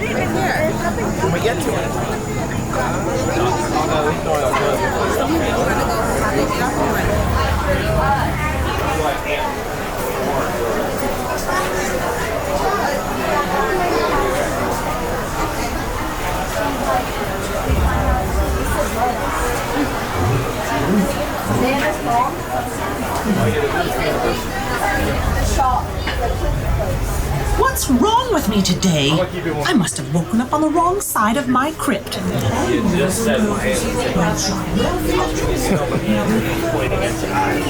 When we get to it. What's wrong with me today? I must have woken up on the wrong side of my crypt. You just said my hands pointing at your eyes.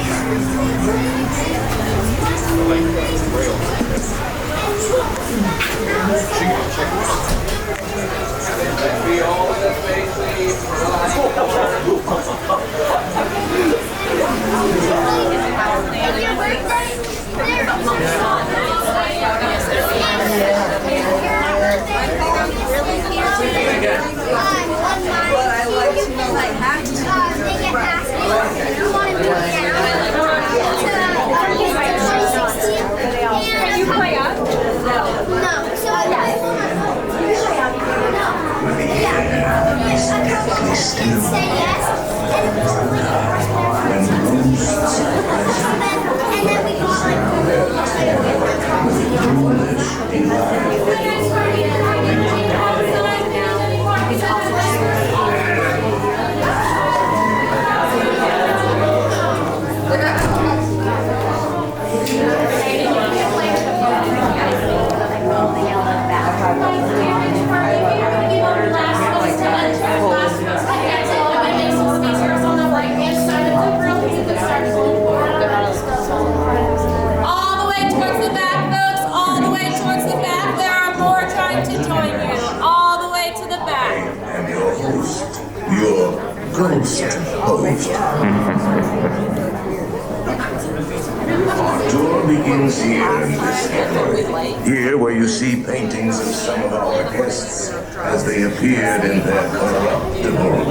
Our tour begins here in this gallery. Here where you see paintings of some of our guests as they appeared in their corruptible,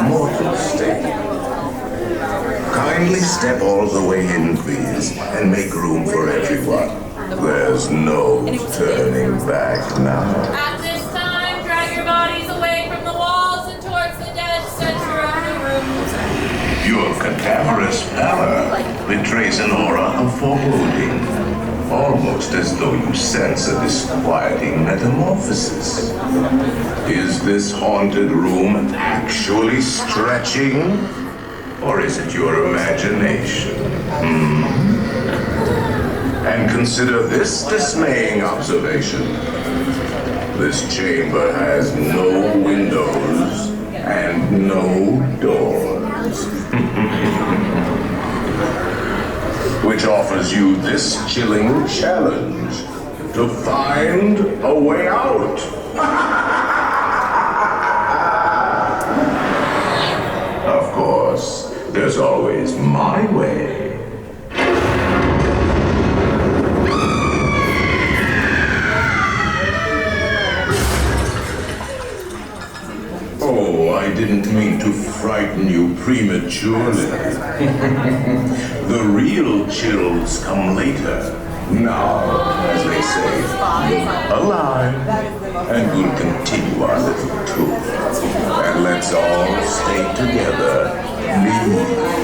mortal state. Kindly step all the way in, please, and make room for everyone. There's no turning back now. At this time, drag your bodies away from the walls and towards the dead center of the room. Your cadaverous pallor betrays an aura of foreboding, almost as though you sense a disquieting metamorphosis. Is this haunted room actually stretching, or is it your imagination? And consider this dismaying observation. This chamber has no windows and no doors. Which offers you this chilling challenge to find a way out. Of course, there's always my way. Oh, I didn't mean to frighten you prematurely. The real chills come later. Now, as they say, alive. And we'll continue our little tour. And let's all stay together. Please.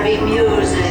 heavy music.